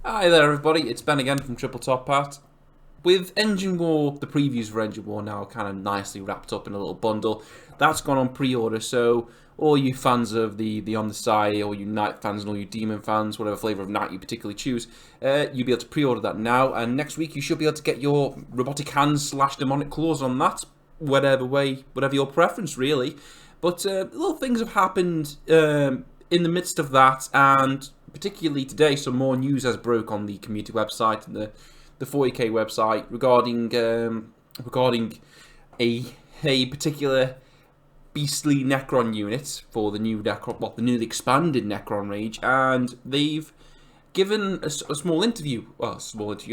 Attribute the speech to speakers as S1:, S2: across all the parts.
S1: Hi there everybody, it's Ben again from TripleTopHat. With Engine War, the previews for Engine War now kind of nicely wrapped up in a little bundle. That's gone on pre-order, so all you fans of the On The Side, all you Knight fans and all you Demon fans, whatever flavour of Knight you particularly choose, you'll be able to pre-order that now, and next week you should be able to get your robotic hands / demonic claws on that, whatever your preference really. But little things have happened in the midst of that, and particularly today, some more news has broke on the community website and the 40k website regarding a particular beastly Necron unit for the new Necron, well, the newly expanded Necron range, and they've given a small interview, a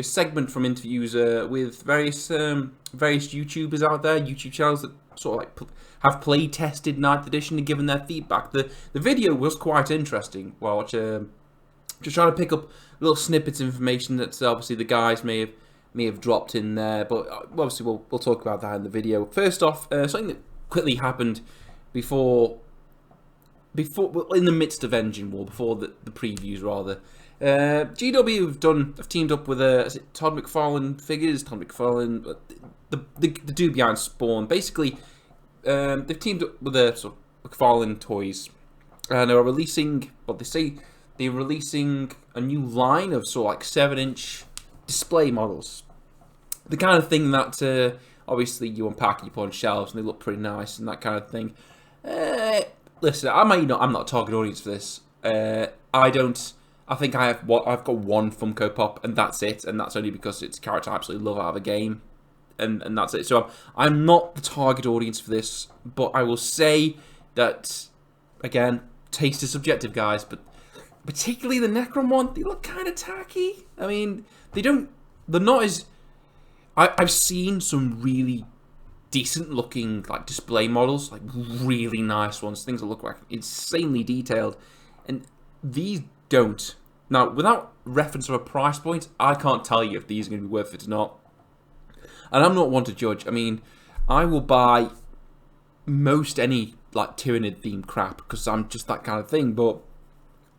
S1: segment from interviews with various YouTubers out there, YouTube channels that sort of like have play tested 9th edition and given their feedback. The video was quite interesting. Well, just trying to pick up little snippets of information that obviously the guys may have dropped in there, but obviously we'll talk about that in the video. First off, something that quickly happened before in the midst of Engine War, before the previews rather. GW have teamed up with is it Todd McFarlane figures, Todd McFarlane, the dude behind Spawn. Basically, they've teamed up with sort of McFarlane Toys, and they're releasing what they say. They're releasing a new line of sort of like 7-inch display models. The kind of thing that obviously you unpack and you put on shelves and they look pretty nice and that kind of thing. Listen, I'm not a target audience for this. I think I've got one Funko Pop and that's it, and that's only because it's a character I absolutely love out of a game, and that's it. So I'm not the target audience for this, but I will say that, again, taste is subjective, guys, but particularly the Necron one, they look kind of tacky. I mean, they're not as... I've seen some really decent looking like display models, like really nice ones, things that look like insanely detailed, and these don't. Now, without reference of a price point, I can't tell you if these are going to be worth it or not. And I'm not one to judge. I mean, I will buy most any like Tyranid themed crap because I'm just that kind of thing, but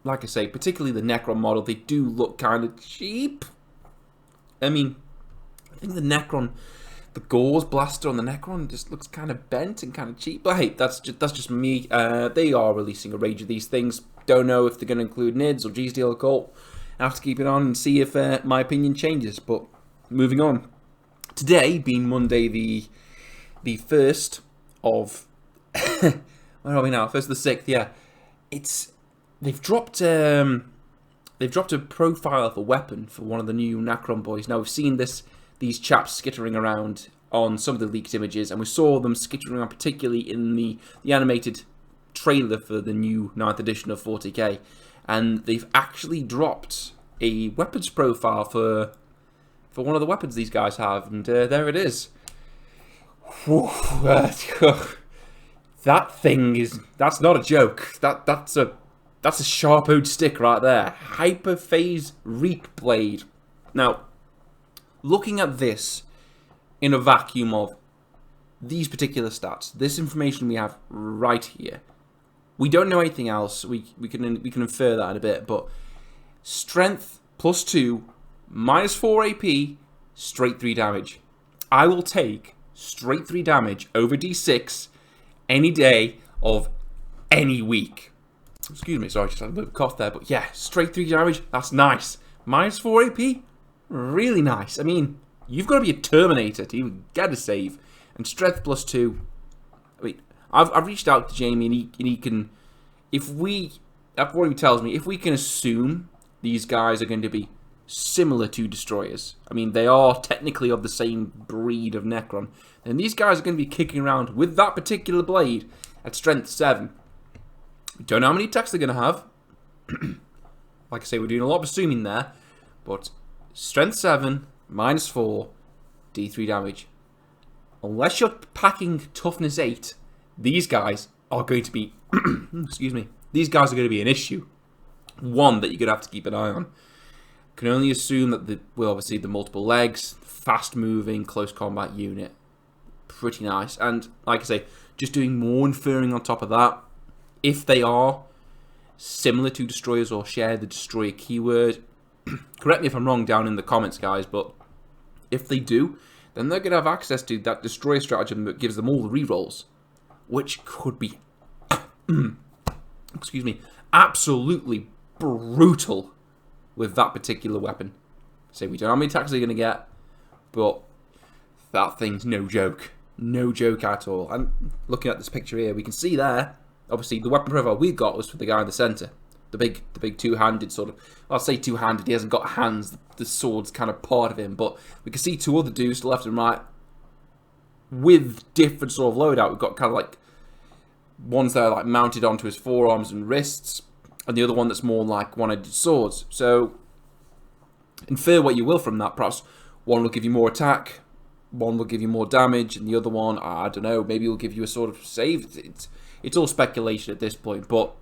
S1: like I say, particularly the Necron model, they do look kind of cheap. I mean, I think the Gauze blaster on the Necron just looks kind of bent and kind of cheap. But hey, that's just me. They are releasing a range of these things. Don't know if they're going to include NIDS or G-Steel Occult. I have to keep it on and see if my opinion changes. But moving on. Today, being Monday the 1st of... where are we now? 1st of the 6th, yeah. They've dropped a profile of a weapon for one of the new Necron boys. Now, we've seen these chaps skittering around on some of the leaked images, and we saw them skittering around particularly in the animated trailer for the new 9th edition of 40k. And they've actually dropped a weapons profile for one of the weapons these guys have, and there it is. Whew, that's not a joke. That's a sharp-oed stick right there. Hyperphase Reap Blade. Now, looking at this in a vacuum of these particular stats, this information we have right here, we don't know anything else. We can infer that in a bit, but strength +2, -4 AP, straight 3 damage. I will take straight 3 damage over D6 any day of any week. Excuse me, sorry, just had a bit of a cough there, but yeah, straight 3 damage, that's nice. -4 AP, really nice. I mean, you've got to be a Terminator to even get a save. And strength +2, I mean, I've reached out to Jamie, and he can, after what he tells me, if we can assume these guys are going to be similar to Destroyers, I mean, they are technically of the same breed of Necron, then these guys are going to be kicking around with that particular blade at strength 7. Don't know how many attacks they're going to have. Like I say, we're doing a lot of assuming there. But strength 7, -4, D3 damage. Unless you're packing toughness 8, these guys are going to be... excuse me. These guys are going to be an issue. One that you're going to have to keep an eye on. Can only assume that obviously the multiple legs, fast-moving, close combat unit. Pretty nice. And like I say, just doing more inferring on top of that. If they are similar to Destroyers or share the Destroyer keyword, correct me if I'm wrong down in the comments, guys, but if they do, then they're going to have access to that Destroyer stratagem that gives them all the rerolls, which could be, excuse me, absolutely brutal with that particular weapon. So we don't know how many attacks they're going to get, but that thing's no joke. No joke at all. And looking at this picture here, we can see there, obviously the weapon profile we got was for the guy in the centre. The big two-handed sort of, I'll say two-handed, he hasn't got hands, the sword's kind of part of him, but we can see two other dudes to the left and right with different sort of loadout. We've got kind of like ones that are like mounted onto his forearms and wrists, and the other one that's more like one-handed swords. So infer what you will from that. Perhaps one will give you more attack, one will give you more damage, and the other one, I don't know, maybe will give you a sort of save. It's all speculation at this point, but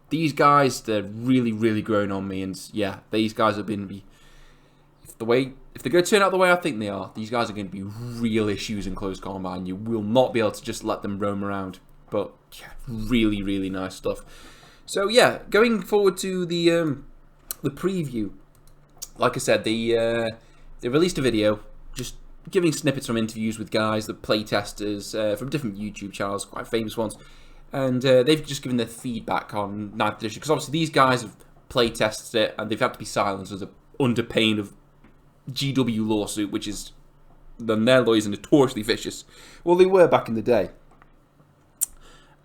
S1: these guys, they're really, really growing on me, and yeah, these guys have been, if they're going to turn out the way I think they are, these guys are going to be real issues in close combat, and you will not be able to just let them roam around. But yeah, really, really nice stuff. So yeah, going forward to the preview, like I said, they released a video just giving snippets from interviews with guys, the playtesters from different YouTube channels, quite famous ones. And they've just given their feedback on 9th edition, because obviously these guys have playtested it, and they've had to be silenced under pain of GW lawsuit, which is, then their lawyers are notoriously vicious. Well, they were back in the day.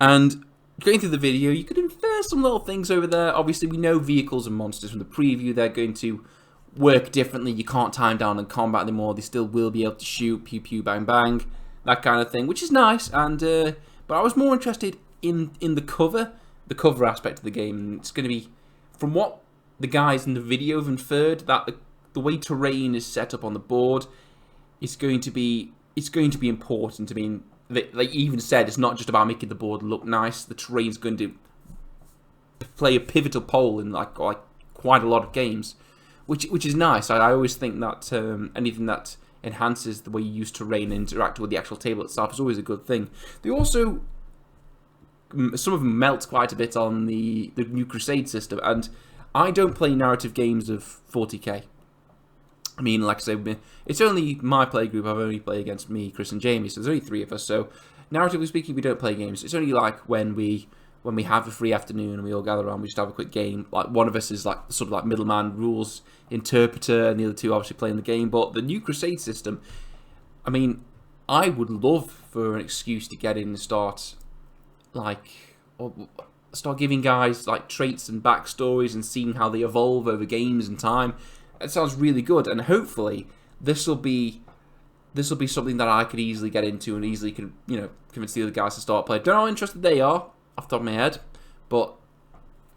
S1: And going through the video, you could infer some little things over there. Obviously, we know vehicles and monsters from the preview, they're going to work differently. You can't time down in combat anymore. They still will be able to shoot, pew pew, bang bang, that kind of thing, which is nice. And but I was more interested in the cover aspect of the game. It's going to be, from what the guys in the video have inferred, that the way terrain is set up on the board is going to be important. I mean, they even said it's not just about making the board look nice. The terrain's going to play a pivotal role in like quite a lot of games, which is nice. I always think that anything that enhances the way you use terrain and interact with the actual table itself is always a good thing. They also, some of them melt quite a bit on the new Crusade system, and I don't play narrative games of 40k. I mean, like I say, it's only my play group. I've only played against me, Chris, and Jamie, so there's only 3 of us. So, narratively speaking, we don't play games. It's only like when we have a free afternoon and we all gather around, we just have a quick game. Like, one of us is like sort of like middleman, rules interpreter, and the other 2 obviously playing the game. But the new Crusade system, I mean, I would love for an excuse to get in and start giving guys like traits and backstories and seeing how they evolve over games and time. It sounds really good, and hopefully this will be something that I could easily get into and easily could, convince the other guys to start playing. Don't know how interested they are off the top of my head, but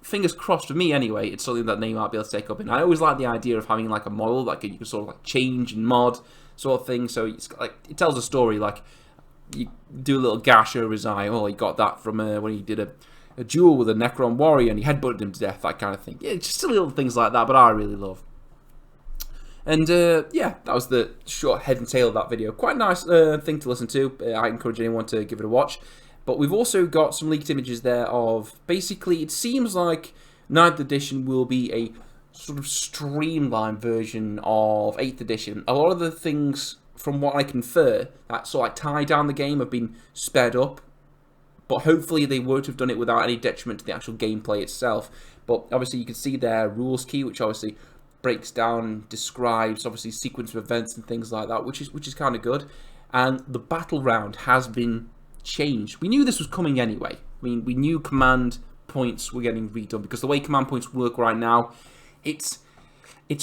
S1: fingers crossed for me anyway. It's something that they might be able to take up in. I always like the idea of having like a model like you can sort of like change and mod sort of thing. So it's like it tells a story. Like you do a little gash over his eye. Oh, he got that from when he did a duel with a Necron warrior and he headbutted him to death. That kind of thing. Yeah, just silly little things like that. But I really love. And yeah, that was the short head and tail of that video. Quite a nice thing to listen to. I encourage anyone to give it a watch. But we've also got some leaked images there of, basically, it seems like 9th edition will be a sort of streamlined version of 8th edition. A lot of the things, from what I can infer, that sort of like tie down the game have been sped up. But hopefully they won't have done it without any detriment to the actual gameplay itself. But obviously you can see their rules key, which obviously breaks down and describes obviously sequence of events and things like that, which is kind of good. And the battle round has been changed. We knew this was coming anyway. I mean, we knew command points were getting redone, because the way command points work right now, it's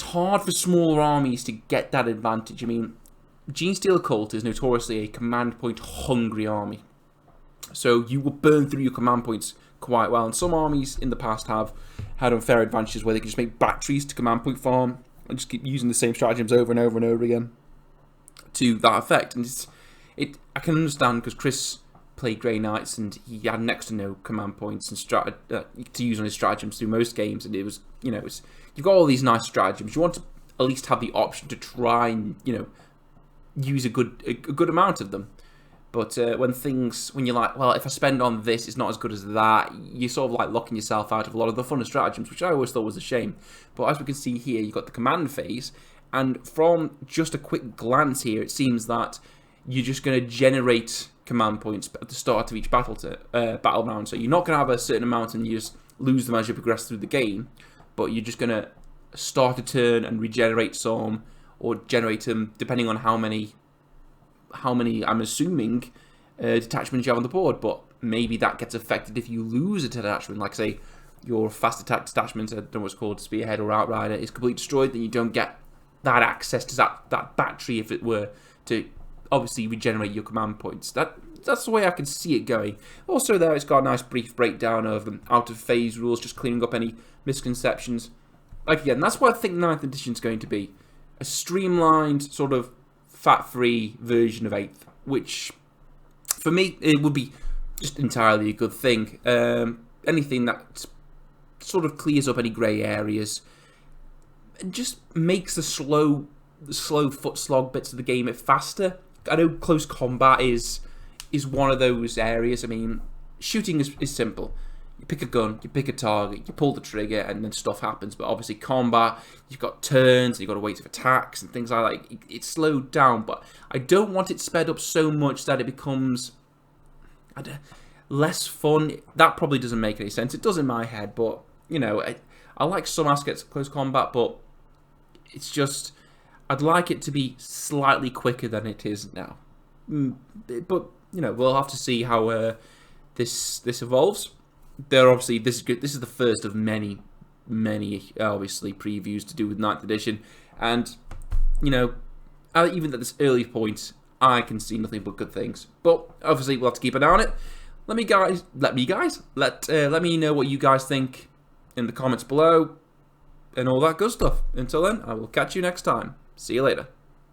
S1: hard for smaller armies to get that advantage. I mean, Genestealer Cult is notoriously a command point hungry army, so you will burn through your command points quite well, and some armies in the past have had unfair advantages where they can just make batteries to command point farm and just keep using the same stratagems over and over and over again to that effect. And I can understand, because Chris played Grey Knights and he had next to no command points and to use on his stratagems through most games, and it was, you've got all these nice stratagems. You want to at least have the option to try and use a good amount of them. But when you're like, well, if I spend on this, it's not as good as that, you're sort of like locking yourself out of a lot of the fun stratagems, which I always thought was a shame. But as we can see here, you've got the command phase, and from just a quick glance here, it seems that you're just going to generate command points at the start of each battle round. So you're not going to have a certain amount and you just lose them as you progress through the game, but you're just going to start a turn and regenerate some, or generate them depending on how many I'm assuming detachments you have on the board. But maybe that gets affected if you lose a detachment, like say your fast attack detachment, I don't know what's called, Spearhead or Outrider, is completely destroyed, then you don't get that access to that battery, if it were, to obviously regenerate your command points. That's the way I can see it going. Also there, it's got a nice brief breakdown of out of phase rules, just cleaning up any misconceptions. Like again, that's what I think 9th edition is going to be. A streamlined, sort of fat-free version of 8th, which for me, it would be just entirely a good thing. Anything that sort of clears up any grey areas and just makes the slow foot slog bits of the game a bit faster. I know close combat is one of those areas. I mean, shooting is simple. You pick a gun, you pick a target, you pull the trigger, and then stuff happens. But obviously combat, you've got turns, you've got to wait for attacks and things like that. It's slowed down, but I don't want it sped up so much that it becomes less fun. That probably doesn't make any sense. It does in my head, but, you know, I like some aspects of close combat, but it's just, I'd like it to be slightly quicker than it is now. But, you know, we'll have to see how this evolves. Obviously, this is good. This is the first of many, obviously, previews to do with 9th edition. And, you know, even at this early point, I can see nothing but good things. But, obviously, we'll have to keep an eye on it. Let me know what you guys think in the comments below and all that good stuff. Until then, I will catch you next time. See you later.